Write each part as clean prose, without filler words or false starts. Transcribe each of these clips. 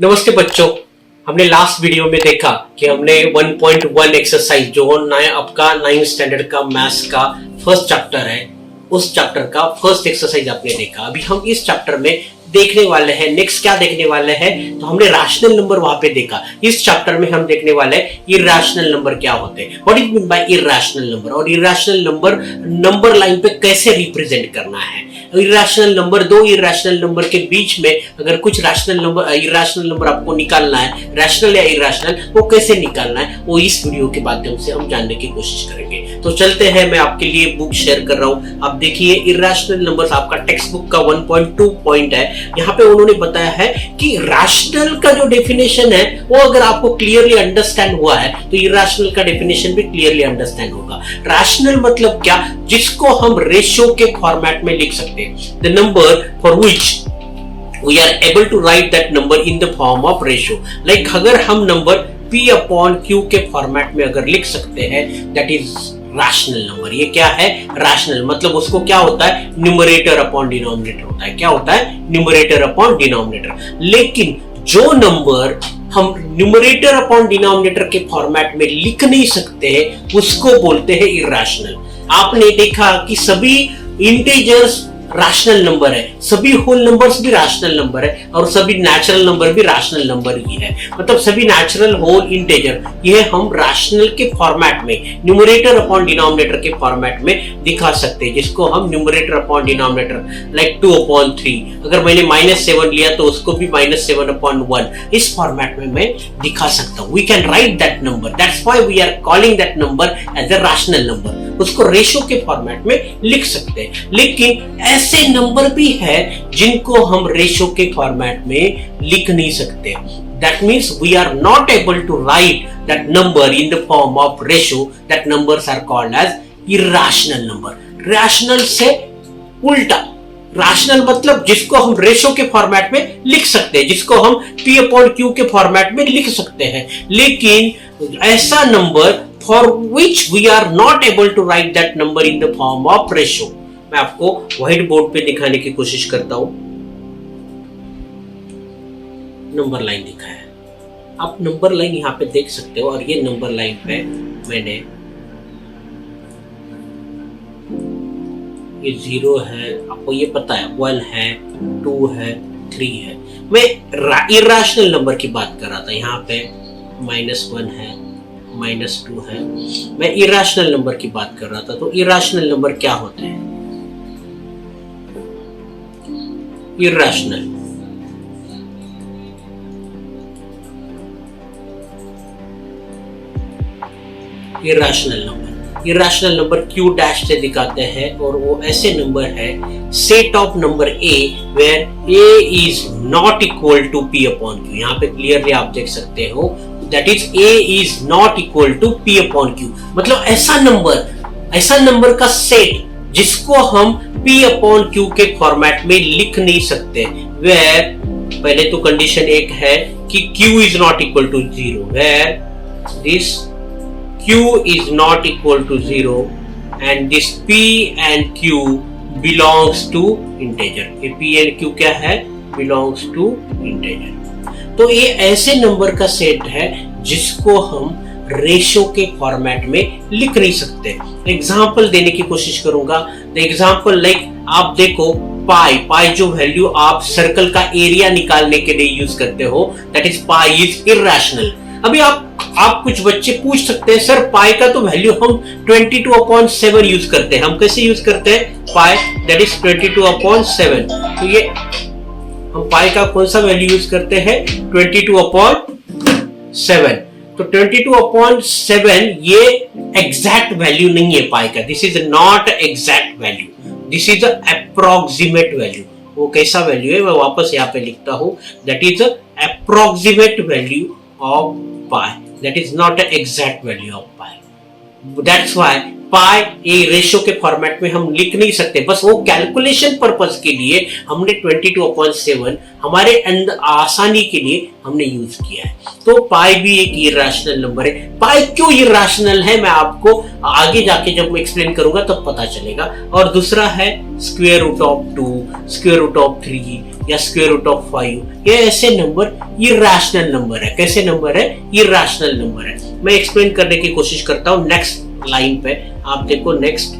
नमस्ते बच्चों, हमने लास्ट वीडियो में देखा कि हमने 1.1 एक्सरसाइज जो आपका 9th स्टैंडर्ड का मैथ्स का फर्स्ट चैप्टर है, उस चैप्टर का फर्स्ट एक्सरसाइज आपने देखा। अभी हम इस चैप्टर में देखने वाले हैं, नेक्स्ट क्या देखने वाले हैं, तो हमने रैशनल नंबर वहां पे देखा। इस चैप्टर में हम देखने वाले हैं इरैशनल नंबर क्या होते हैं, what is mean by irrational number, और इरैशनल नंबर नंबर लाइन पे कैसे रिप्रेजेंट करना है। इरैशनल नंबर, दो इरैशनल नंबर के बीच में अगर कुछ रैशनल नंबर, इरैशनल नंबर आपको निकालना है, रैशनल या इरैशनल, वो कैसे निकालना है, वो इस वीडियो के माध्यम से हम जानने की कोशिश करेंगे। तो चलते हैं, मैं आपके लिए बुक शेयर कर रहा हूं। आप देखिए, इरैशनल नंबर्स आपका टेक्स्ट बुक का 1.2 पॉइंट है। यहाँ पे उन्होंने बताया है कि रैशनल का जो डेफिनेशन है वो अगर आपको क्लियरली अंडरस्टैंड हुआ है तो इरैशनल का डेफिनेशन भी क्लियरली अंडरस्टैंड होगा। रैशनल मतलब क्या, जिसको हम रेशियो के फॉर्मेट में लिख सकते हैं, the number for which we are able to write that number in the form of ratio। like अगर हम नंबर p upon q के फॉर्मेट में अगर लिख सकते हैं, that is रैशनल नंबर। ये क्या है, रैशनल मतलब उसको क्या होता है, न्यूमरेटर अपॉन डिनोमिनेटर होता है। क्या होता है, न्यूमरेटर अपॉन डिनोमिनेटर। लेकिन जो नंबर हम न्यूमरेटर अपॉन डिनोमिनेटर के फॉर्मेट में लिख नहीं सकते हैं, उसको बोलते हैं इरैशनल। आपने देखा कि सभी इंटीजर्स रैशनल नंबर है, सभी होल नंबर्स भी रैशनल नंबर है, और सभी नेचुरल नंबर भी रैशनल नंबर ही है। मतलब सभी नेचुरल होल इंटीजर ये हम रैशनल के फॉर्मेट में, न्यूमरेटर अपॉन डिनोमिनेटर के फॉर्मेट में दिखा सकते हैं, जिसको हम न्यूमरेटर अपॉन डिनोमिनेटर लाइक 2/3, अगर मैंने -7 लिया तो उसको भी -7/1, इस फॉर्मेट में मैं दिखा सकता हूं। We can write that number, that's why we are calling that number as a rational number. उसको रेशियो के फॉर्मेट में लिख सकते हैं। लेकिन ऐसे नंबर भी है जिनको हम रेशियो के फॉर्मेट में लिख नहीं सकते। That means we are not able to write that number in the form of ratio. That numbers are called as irrational number। rational से उल्टा, रैशनल मतलब जिसको हम रेशियो के फॉर्मेट में लिख सकते हैं, जिसको हम p अपॉन q के फॉर्मेट में लिख सकते हैं। लेकिन ऐसा number for which we are not able to write that number in the form of ratio। मैं आपको व्हाइट बोर्ड पे दिखाने की कोशिश करता हूं। नंबर लाइन दिखा है, आप नंबर लाइन यहां पे देख सकते हो, और ये नंबर लाइन पे मैंने ये 0 है, आपको ये पता है, 1 है, 2 है, 3 है। मैं इरैशनल नंबर की बात कर रहा था। यहाँ पे -1 है, -2 है, मैं इरैशनल नंबर की बात कर रहा था। तो इरैशनल नंबर क्या होते हैं, irrational irrational number, irrational number Q dash से दिखाते हैं, और वो ऐसे नंबर है, set of number A where A is not equal to P upon Q। यहाँ पे क्लियरली आप देख सकते हो, that is A is not equal to P upon Q। मतलब ऐसा नंबर का सेट जिसको हम P अपॉन Q के फॉर्मेट में लिख नहीं सकते, वेयर पहले तो कंडीशन एक है कि Q is not equal to 0, where this Q is not equal to 0 and this P and Q belongs to integer। ये P and Q क्या है, belongs to integer। तो ये ऐसे नंबर का सेट है जिसको हम रेशियो के फॉर्मेट में लिख नहीं सकते। एग्जाम्पल देने की कोशिश करूंगा। एग्जाम्पल लाइक आप देखो, पाई जो वैल्यू आप सर्कल का एरिया निकालने के लिए यूज करते हो, that is pi is irrational. अभी आप कुछ बच्चे पूछ सकते हैं, सर पाई का तो वैल्यू हम 22/7 यूज करते हैं। हम कैसे यूज करते हैं पाई, दैट इज 22/7। तो ये हम पाई का कौन सा वैल्यू यूज करते हैं, 22/7। तो 22/7 ये एग्जैक्ट वैल्यू नहीं है पाई का, this is not exact value, this is approximate value. वो कैसा वैल्यू है, मैं वापस यहाँ पे लिखता हूं, that is approximate value of pi, that is not an exact value of pi। that's why पाई ये रेशियो के फॉर्मेट में हम लिख नहीं सकते, बस वो कैलकुलेशन पर्पस के लिए हमने 22/7 हमारे अंदर आसानी के लिए हमने यूज किया है। तो पाई भी एक इरैशनल नंबर है। पाई क्यों इरैशनल है, मैं आपको आगे जाके जब मैं एक्सप्लेन करूंगा तब पता चलेगा। और दूसरा है square root of 2, square root of 3, या स्क्वायर रूट ऑफ 5, ये ऐसे नंबर इरैशनल नंबर है। कैसे नंबर है? इरैशनल नंबर है। मैं एक्सप्लेन करने की कोशिश करता हूँ नेक्स्ट लाइन पे। आप देखो नेक्स्ट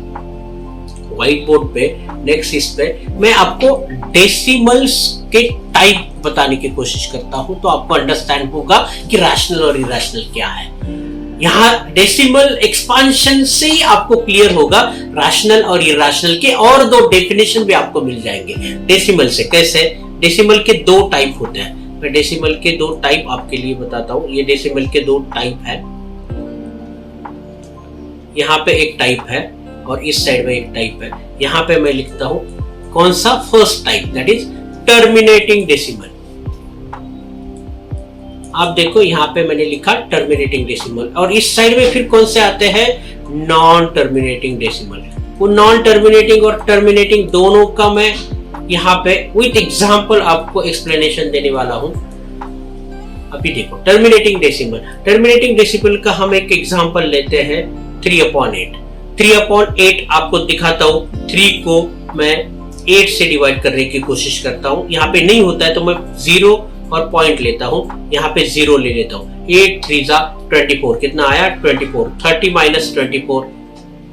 व्हाइट बोर्ड पे, नेक्स्ट इस पे मैं आपको डेसिमल्स के टाइप बताने की कोशिश करता हूं, तो आपको अंडरस्टैंड होगा कि रैशनल और इरैशनल क्या है। यहाँ डेसिमल एक्सपांशन से ही आपको क्लियर होगा रैशनल और इरैशनल के, और दो डेफिनेशन भी आपको मिल जाएंगे डेसिमल से। कैसे? डेसिमल के दो टाइप होते हैं। मैं डेसिमल के दो टाइप आपके लिए बताता हूं। ये डेसिमल के दो टाइप है, यहाँ पे एक टाइप है और इस साइड में एक टाइप है। यहाँ पे मैं लिखता हूं कौन सा? First type, that is terminating decimal. आप देखो यहाँ पे मैंने लिखा टर्मिनेटिंग डेसिमल, और इस साइड में फिर कौन से आते हैं? Non terminating decimal. वो नॉन टर्मिनेटिंग और टर्मिनेटिंग दोनों का मैं यहाँ पे विथ एग्जांपल आपको एक्सप्लेनेशन देने वाला हूं। अभी देखो टर्मिनेटिंग डेसिमल। टर्मिनेटिंग डेसिमल का हम एक एग्जांपल लेते हैं 3/8। 3/8 आपको दिखाता हूं। 3 को मैं 8 से डिवाइड करने की कोशिश करता हूं। यहाँ पे नहीं होता है तो मैं 0 और पॉइंट लेता हूं, यहाँ पे 0 ले लेता हूं। 8 3 जा 24, कितना आया? 24। 30 माइनस 24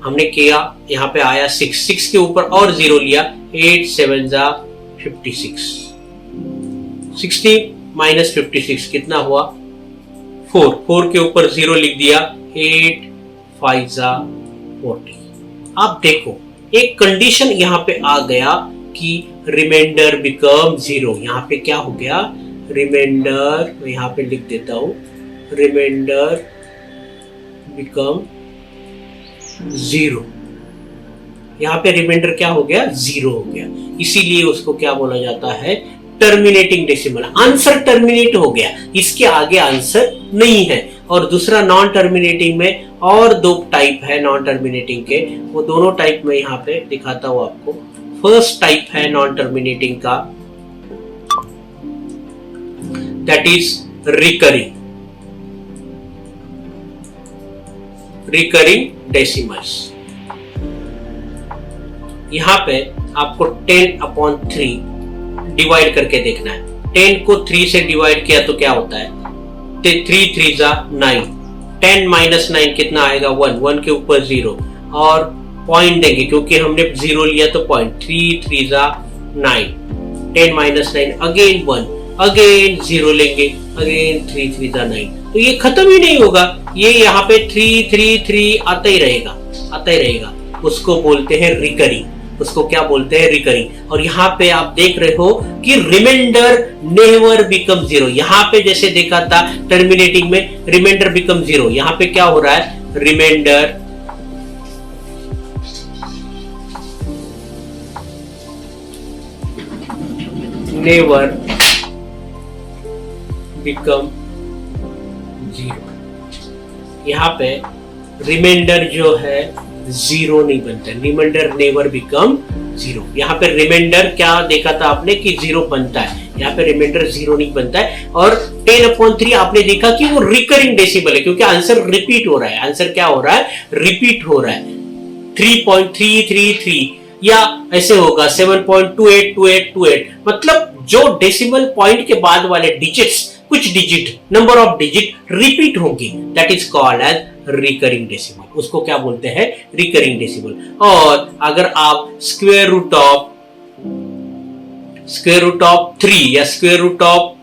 हमने किया, यहाँ पे आया 6। 6 के ऊपर और 0 लिया, 8 7 जा 56। 60 माइनस 56 कितना हुआ? 4। 4 के ऊपर 0 लिख दिया, 8 5 जा 40। आप देखो एक कंडीशन यहाँ पे आ गया कि रिमाइंडर बिकम 0। यहाँ पे क्या हो गया? रिमाइंडर, मैं यहाँ पे लिख देता हूं, रिमाइंडर बिकम 0। यहाँ पे रिमाइंडर क्या हो गया? 0 हो गया। इसीलिए उसको क्या बोला जाता है? Terminating decimal. आंसर टर्मिनेट हो गया, इसके आगे आंसर नहीं है। और दूसरा नॉन टर्मिनेटिंग में और दो टाइप है नॉन टर्मिनेटिंग के, वो दोनों टाइप में यहाँ पे दिखाता हूं आपको। फर्स्ट टाइप है नॉन टर्मिनेटिंग का, दैट इज रिकरिंग डेसिमल्स। यहाँ पे आपको 10/3 डिवाइड करके देखना है। 10 को 3 से डिवाइड किया तो क्या होता है? 3 3 जा 9। 10 माइनस 9 कितना आएगा? 1। 1 के ऊपर 0 और पॉइंट देंगे क्योंकि हमने 0 लिया तो पॉइंट। 3 3 जा 9। 10 माइनस 9 अगेन 1, अगेन 0 लेंगे, अगेन 3 3 जा 9। तो ये खत्म ही नहीं होगा, ये यहाँ पे 3 3 3 आता ही रहेगा। उसको बोलते हैं रिकरिंग। उसको क्या बोलते हैं? रिकरिंग। और यहाँ पे आप देख रहे हो कि रिमाइंडर नेवर बिकम 0। यहाँ पे जैसे देखा था टर्मिनेटिंग में रिमाइंडर बिकम 0, यहाँ पे क्या हो रहा है? Reminder never become 0। यहाँ पे रिमाइंडर जो है 0 नहीं बनता, रिमाइंडर नेवर बिकम 0। यहाँ पे रिमाइंडर क्या देखा था आपने कि 0 बनता है, यहाँ पे रिमाइंडर 0 नहीं बनता है। और 10/3 आपने देखा कि वो रिकरिंग डेसिमल है क्योंकि आंसर रिपीट हो रहा है। आंसर क्या हो रहा है? रिपीट हो रहा है। 3.333 या ऐसे होगा 7.282828। मतलब जो डेसिमल पॉइंट के बाद वाले डिजिट्स, कुछ digit, number of digit repeat होंगे, that is called as recurring decimal. उसको क्या बोलते हैं? Recurring decimal. और अगर आप स्क्वायर रूट ऑफ 3 या स्क्वायर रूट ऑफ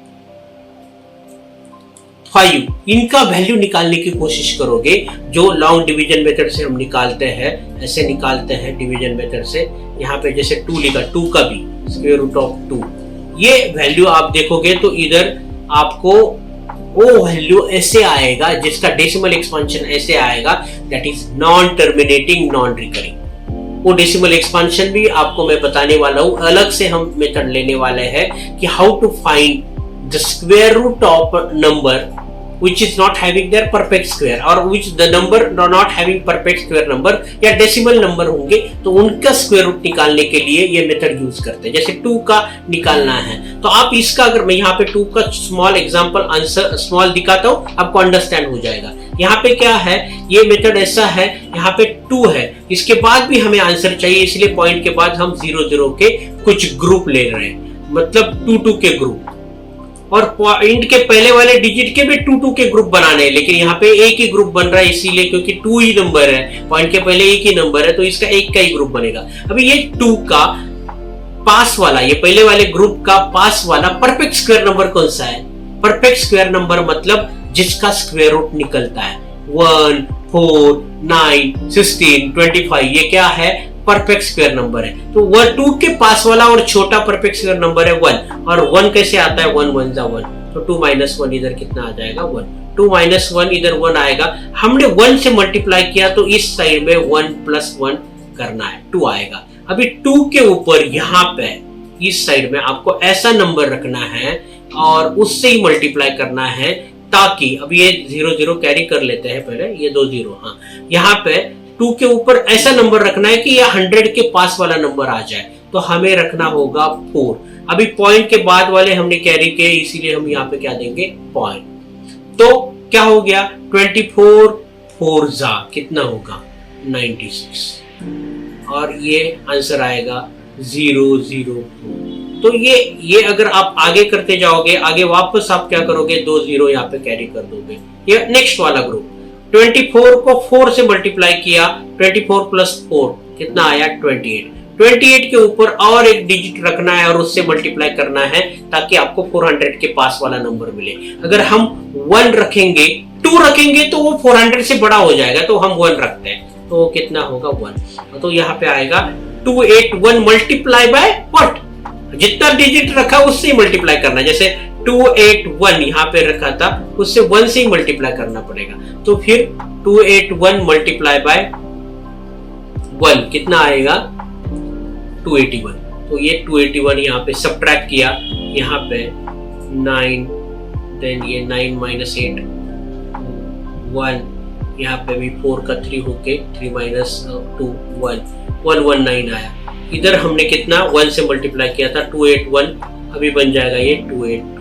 5 इनका वैल्यू निकालने की कोशिश करोगे, जो लॉन्ग डिवीजन मेथड से हम निकालते हैं, ऐसे निकालते हैं डिवीजन मेथड से। यहाँ पे जैसे 2 लिखा, 2 का भी स्क्वायर रूट ऑफ 2, ये वैल्यू आप देखोगे तो इधर आपको वो वैल्यू ऐसे आएगा जिसका डेसिमल एक्सपांशन ऐसे आएगा, that is non terminating non recurring. वो डेसिमल एक्सपांशन भी आपको मैं बताने वाला हूं, अलग से हम मेथड लेने वाले हैं कि how to find the square root of number which is not having their perfect square or which the number not having perfect square number या डेसिमल नंबर होंगे तो उनका स्क्वायर रूट निकालने के लिए ये मेथड यूज करते हैं। जैसे 2 का निकालना है तो आप इसका, अगर मैं यहाँ पे 2 का स्मॉल एग्जांपल आंसर स्मॉल दिखाता हूँ, आपको अंडरस्टैंड हो जाएगा। यहाँ पे क्या है, ये मेथड ऐसा है, यहाँ पे 2 है, इसके बाद भी हमें आंसर चाहिए, इसलिए पॉइंट के बाद हम 0 0 के कुछ ग्रुप ले रहे हैं। मतलब 2 के ग्रुप, और पॉइंट के पहले वाले डिजिट के भी 2 के ग्रुप बनाने हैं, लेकिन यहाँ पे एक ही ग्रुप बन रहा है इसीलिए क्योंकि 2 ही नंबर है, पॉइंट के पहले एक ही नंबर है तो इसका एक का ही ग्रुप बनेगा। अभी ये 2 का पास वाला, ये पहले वाले ग्रुप का पास वाला परफेक्ट स्क्वायर नंबर कौन सा है? परफेक्ट स्क्वायर नंबर मतलब जिसका स्क्वायर रूट निकलता है 1, 4, 9, 16, 25, ये क्या है? परफेक्ट स्क्वायर नंबर है। तो 2 के पास वाला और छोटा परफेक्ट स्क्वायर नंबर है 1, और 1 कैसे आता है? 1 1 1, तो 2 - 1 इधर कितना आ जाएगा? 1। 2 - 1 इधर 1 आएगा, हमने 1 से मल्टीप्लाई किया तो इस साइड में 1 + 1 करना है, 2 आएगा। अभी 2 के ऊपर यहाँ पे इस साइड में आपको ऐसा नंबर रखना है और उससे ही मल्टीप्लाई करना है, ताकि अब ये 0 0 कैरी कर लेते हैं पहले, ये 2 0, हाँ, यहाँ पे 2 के ऊपर ऐसा नंबर रखना है कि ये 100 के पास वाला नंबर आ जाए, तो हमें रखना होगा 4। अभी पॉइंट के बाद वाले हमने कैरी किए, इसीलिए हम यहाँ पे क्या देंगे? पॉइंट। तो क्या हो गया? 24 4 जा कितना होगा? 96, और ये आंसर आएगा 0 0 4। तो ये अगर आप आगे करते जाओगे, आगे वापस आप क्या करोगे? 2 0 यहाँ पे कैरी कर दोगे। ये नेक्स्ट वाला ग्रुप 24 को 4 से मल्टीप्लाई किया, 24 + 4 कितना आया? 28। 28 के ऊपर और एक डिजिट रखना है और उससे मल्टीप्लाई करना है, ताकि आपको 400 के पास वाला नंबर मिले। अगर हम 1 रखेंगे, 2 रखेंगे तो वो 400 से बड़ा हो जाएगा, तो हम 1 रखते हैं, तो वो कितना होगा? 1। तो यहाँ पे आएगा 281 मल्टीप्लाई बाय व्हाट? जितना डिजिट रखा उससे ही मल्टीप्लाई करना, जैसे 281 यहाँ पे रखा था, उससे 1 से ही मल्टीप्लाई करना पड़ेगा। तो फिर 281 मल्टीप्लाई बाय 1 कितना आएगा? 281। तो ये 281 यहाँ पे सब्ट्रैक्ट किया, यहाँ पे 9, देन ये 9 - 8 1, यहाँ पे भी 4 का 3 होके 3 - 2 1 119 आया। इधर हमने कितना 1 से मल्टीप्लाई किया था 281, अभी बन जाएगा ये 282,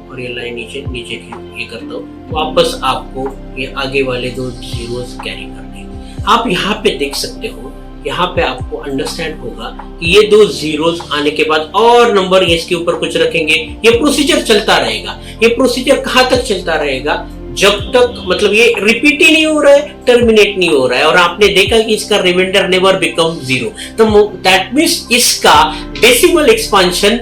और ये लाइन नीचे नीचे की ये करता हूँ, वापस आपको ये आगे वाले 2 जीरोस कैरी करने हैं। आप यहाँ पे देख सकते हो, यहाँ पे आपको अंडरस्टैंड होगा कि ये 2 जीरोस आने के बाद और नंबर इसके ऊपर कुछ रखेंगे, ये प्रोसीजर चलता रहेगा। ये प्रोसीजर कहाँ तक चलता रहेगा? जब तक मतलब ये रिपीट ही नहीं हो रहा है, टर्मिनेट नहीं हो रहा है, और आपने देखा कि इसका रिमाइंडर नेवर बिकम 0, तो दैट मींस इसका डेसिमल एक्सपांशन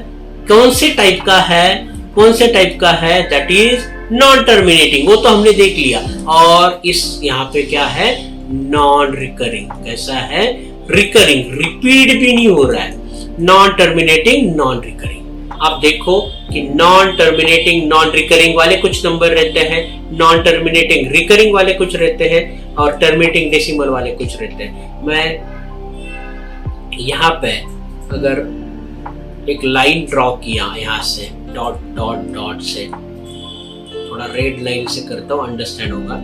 कौन से टाइप का है? कौन से टाइप का है? दैट इज नॉन टर्मिनेटिंग, वो तो हमने देख लिया। और इस यहाँ पे क्या है? Non recurring. कैसा है? रिकरिंग, रिपीट भी नहीं हो रहा है, नॉन टर्मिनेटिंग नॉन रिकरिंग। आप देखो कि नॉन टर्मिनेटिंग नॉन रिकरिंग वाले कुछ नंबर रहते हैं, नॉन टर्मिनेटिंग रिकरिंग वाले कुछ रहते हैं, और टर्मिनेटिंग डेसिमल वाले कुछ रहते हैं। मैं यहाँ पे अगर एक लाइन ड्रॉ किया, यहाँ से डॉट डॉट डॉट से, थोड़ा रेड लाइन से करता हूँ, अंडरस्टैंड होगा।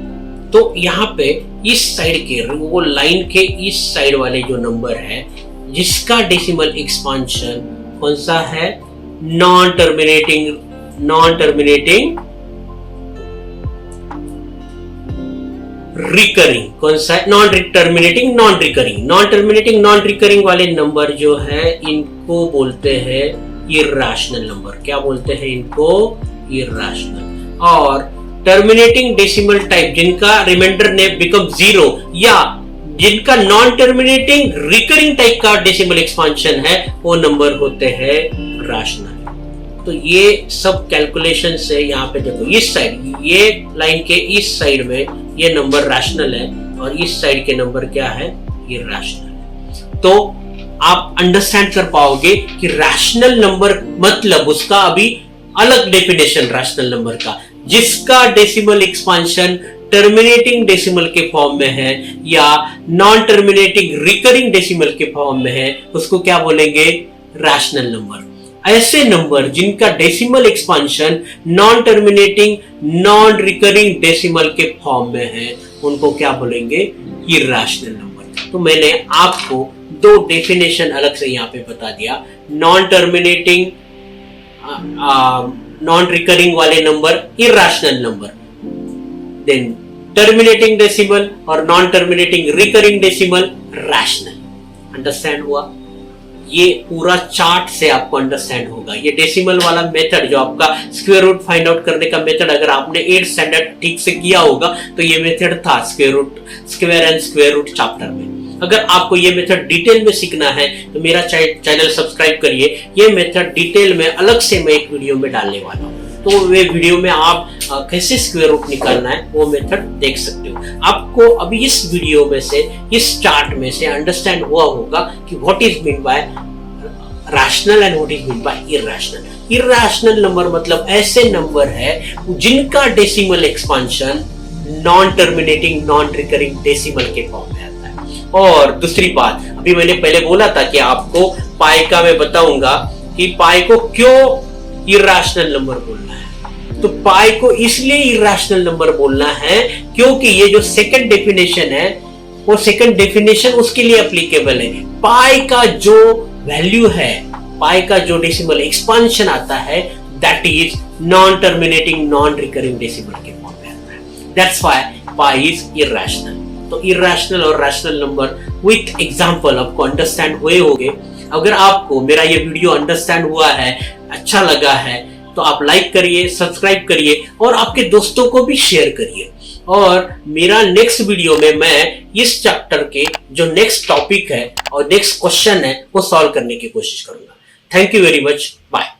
तो यहाँ पे इस साइड के, वो लाइन के इस साइड वाले जो नंबर है, जिसका डेसिमल एक्सपांशन कौन सा है? Non terminating recurring. कौन सा है? Non terminating non recurring. Non terminating non recurring वाले नंबर जो है, इनको बोलते हैं इर्रेशनल नंबर। क्या बोलते हैं इनको? इर्रेशनल। और टर्मिनेटिंग डेसिमल टाइप, जिनका रिमाइंडर ने बिकम 0, या जिनका नॉन टर्मिनेटिंग रिकरिंग टाइप का डेसिमल एक्सपांशन है, वो नंबर होते हैं रैशनल। तो ये सब कैलकुलेशन से यहाँ पे देखो, इस साइड, ये लाइन के इस साइड में ये नंबर रैशनल है, और इस साइड के नंबर क्या है? ये रैशनल है। तो आप अंडरस्टैंड कर पाओगे कि रैशनल नंबर मतलब उसका अभी अलग डेफिनेशन रैशनल नंबर का, जिसका डेसिमल एक्सपांशन टर्मिनेटिंग डेसिमल के फॉर्म में है या नॉन टर्मिनेटिंग रिकरिंग डेसिमल के फॉर्म में है, उसको क्या बोलेंगे? Rational number. ऐसे नंबर जिनका decimal expansion non terminating non recurring decimal के फॉर्म में है, उनको क्या बोलेंगे? Irrational number. तो मैंने आपको 2 डेफिनेशन अलग से यहाँ पे बता दिया। नॉन टर्मिनेटिंग नॉन रिकरिंग वाले number irrational number, then terminating decimal और non terminating recurring decimal rational. Understand हुआ? ये पूरा चार्ट से आपको अंडरस्टैंड होगा। ये डेसिमल वाला मेथड जो आपका स्क्वायर रूट फाइंड आउट करने का मेथड, अगर आपने 8th स्टैंडर्ड ठीक से किया होगा तो ये मेथड था square and square root chapter में। अगर आपको ये मेथड डिटेल में सीखना है तो मेरा चैनल सब्सक्राइब करिए। ये मेथड डिटेल में अलग से मैं एक वीडियो में डालने वाला हूँ, तो वे वीडियो में आप कैसे स्क्वायर रूट निकालना है वो मेथड देख सकते हो। आपको अभी इस वीडियो में से, इस चार्ट में से अंडरस्टैंड हुआ होगा कि what is mean by rational and what is mean by irrational. Irrational number मतलब ऐसे नंबर है जिनका decimal expansion non terminating non recurring decimal के फॉर्म में आता है। और दूसरी बात, अभी मैंने पहले बोला था कि आपको पाई का मैं बताऊंगा कि पाई को क्यों इरैशनल नंबर बोलना है। तो पाई को इसलिए इरैशनल नंबर बोलना है क्योंकि ये जो सेकंड डेफिनेशन है वो सेकंड डेफिनेशन उसके लिए एप्लीकेबल है। पाई का जो वैल्यू है, पाई का जो डेसिमल एक्सपांशन आता है, that is non terminating non recurring decimal के फॉर्म में आता है। That's why pi is irrational. तो इरैशनल और रैशनल नंबर विथ एग्जांपल आपको अंडरस्टैंड हुए होंगे। अगर आपको मेरा ये वीडियो अंडरस्टैंड हुआ है, अच्छा लगा है, तो आप लाइक करिए, सब्सक्राइब करिए और आपके दोस्तों को भी शेयर करिए। और मेरा नेक्स्ट वीडियो में मैं इस चैप्टर के जो नेक्स्ट टॉपिक है और नेक्स्ट क्वेश्चन है वो सॉल्व करने की कोशिश करूंगा। Thank you very much, bye.